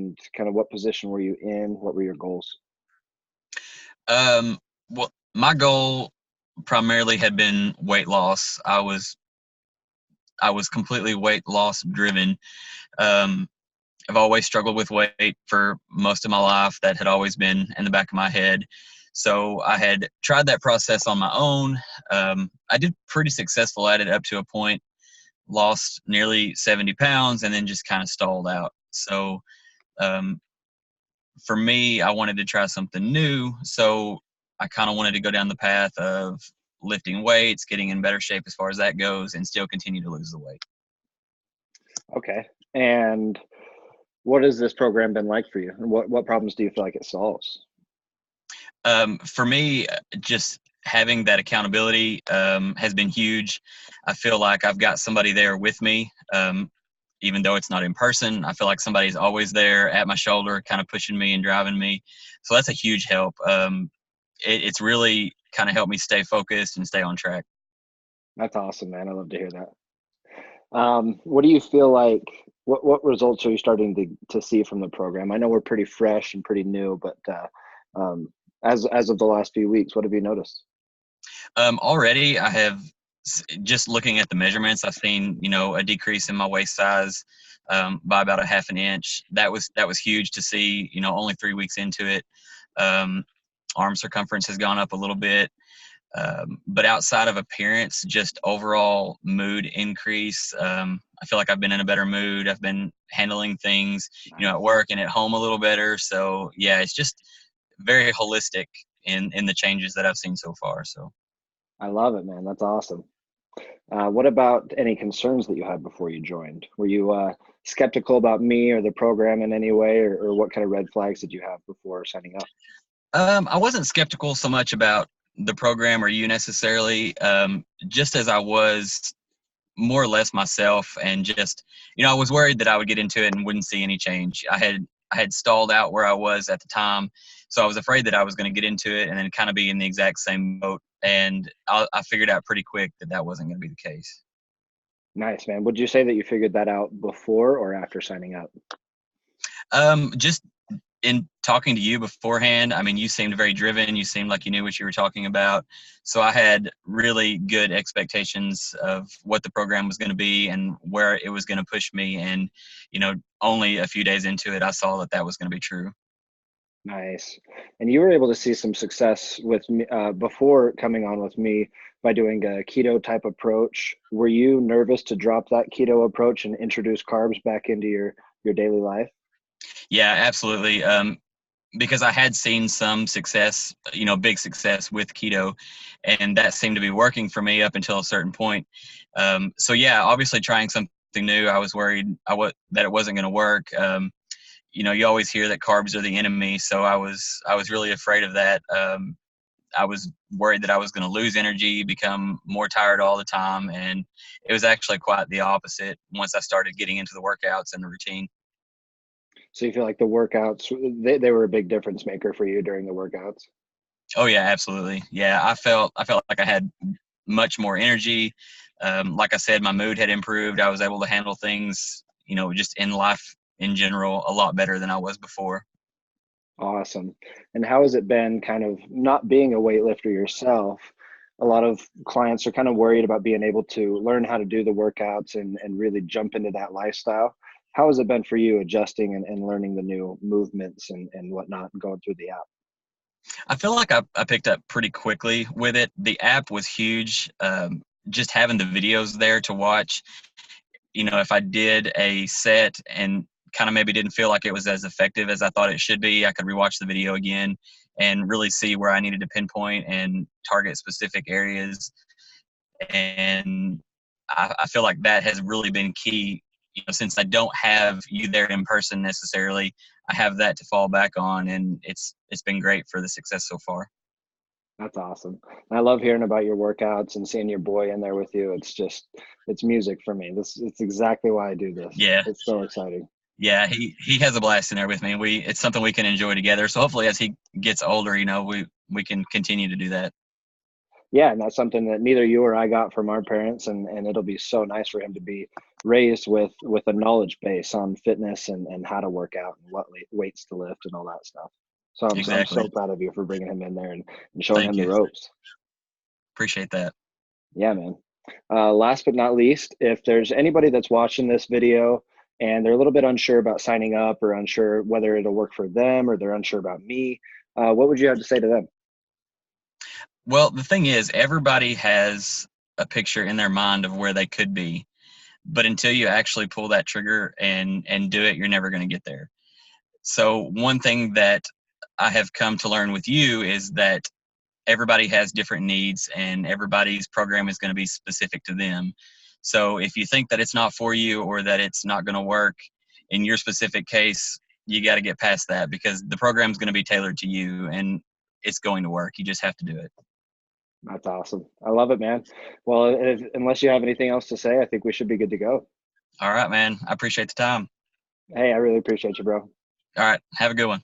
and kind of what position were you in? What were your goals? Well, my goal primarily had been weight loss. I was completely weight loss driven. Um, I've always struggled with weight for most of my life. That had always been in the back of my head. So I had tried that process on my own. I did pretty successful at it up to a point, lost nearly 70 pounds, and then just kind of stalled out. So um, for me, I wanted to try something new. So I kind of wanted to go down the path of lifting weights, getting in better shape as far as that goes, and still continue to lose the weight. Okay. And what has this program been like for you? And what problems do you feel like it solves? For me, just having that accountability has been huge. I feel like I've got somebody there with me, even though it's not in person. I feel like somebody's always there at my shoulder, kind of pushing me and driving me. So that's a huge help. It's really kind of helped me stay focused and stay on track. That's awesome, man. I love to hear that. What do you feel like? What results are you starting to see from the program? I know we're pretty fresh and pretty new, but um, as of the last few weeks, what have you noticed? Already, I have just looking at the measurements. I've seen a decrease in my waist size by about a half an inch. That was huge to see. Only 3 weeks into it. Arm circumference has gone up a little bit. But outside of appearance, just overall mood increase. I feel like I've been in a better mood. I've been handling things, at Nice. work and at home a little better. So yeah, it's just very holistic in the changes that I've seen so far. So I love it, man. That's awesome. What about any concerns that you had before you joined? Were you skeptical about me or the program in any way, or what kind of red flags did you have before signing up? I wasn't skeptical so much about the program or you necessarily, just as I was more or less myself, and just I was worried that I would get into it and wouldn't see any change. I had stalled out where I was at the time, so I was afraid that I was going to get into it and then kind of be in the exact same boat. And I figured out pretty quick that that wasn't going to be the case. Nice, man. Would you say that you figured that out before or after signing up? Just in talking to you beforehand, I mean, you seemed very driven. You seemed like you knew what you were talking about. So I had really good expectations of what the program was going to be and where it was going to push me. And, only a few days into it, I saw that that was going to be true. Nice. And you were able to see some success with me before coming on with me by doing a keto type approach. Were you nervous to drop that keto approach and introduce carbs back into your daily life? Yeah, absolutely. Because I had seen some success, big success with keto, and that seemed to be working for me up until a certain point. So yeah, obviously trying something new, I was worried that it wasn't going to work. You always hear that carbs are the enemy, so I was really afraid of that. I was worried that I was going to lose energy, become more tired all the time, and it was actually quite the opposite once I started getting into the workouts and the routine. So you feel like the workouts, they were a big difference maker for you during the workouts? Oh yeah, absolutely. Yeah, I felt like I had much more energy. Like I said, my mood had improved. I was able to handle things, just in life in general, a lot better than I was before. Awesome. And how has it been kind of not being a weightlifter yourself? A lot of clients are kind of worried about being able to learn how to do the workouts and really jump into that lifestyle. How has it been for you adjusting and learning the new movements and whatnot going through the app? I feel like I picked up pretty quickly with it. The app was huge. Just having the videos there to watch, if I did a set and kind of maybe didn't feel like it was as effective as I thought it should be, I could rewatch the video again and really see where I needed to pinpoint and target specific areas. And I feel like that has really been key. Since I don't have you there in person necessarily, I have that to fall back on, and it's been great for the success so far. That's awesome. I love hearing about your workouts and seeing your boy in there with you. It's music for me. It's exactly why I do this. Yeah, It's so exciting. yeah, he has a blast in there with me. It's something we can enjoy together. So hopefully, as he gets older, we can continue to do that. Yeah, and that's something that neither you or I got from our parents, and it'll be so nice for him to be raised with a knowledge base on fitness and how to work out and what weights to lift and all that stuff. So I'm Exactly. so proud of you for bringing him in there and showing Thank him the you. ropes. Appreciate that. Yeah, man. Last but not least, if there's anybody that's watching this video and they're a little bit unsure about signing up or unsure whether it'll work for them or they're unsure about me, what would you have to say to them? Well, the thing is, everybody has a picture in their mind of where they could be, but until you actually pull that trigger and do it, you're never going to get there. So one thing that I have come to learn with you is that everybody has different needs and everybody's program is going to be specific to them. So if you think that it's not for you or that it's not going to work in your specific case, you got to get past that because the program is going to be tailored to you and it's going to work. You just have to do it. That's awesome. I love it, man. Well, unless you have anything else to say, I think we should be good to go. All right, man. I appreciate the time. Hey, I really appreciate you, bro. All right. Have a good one.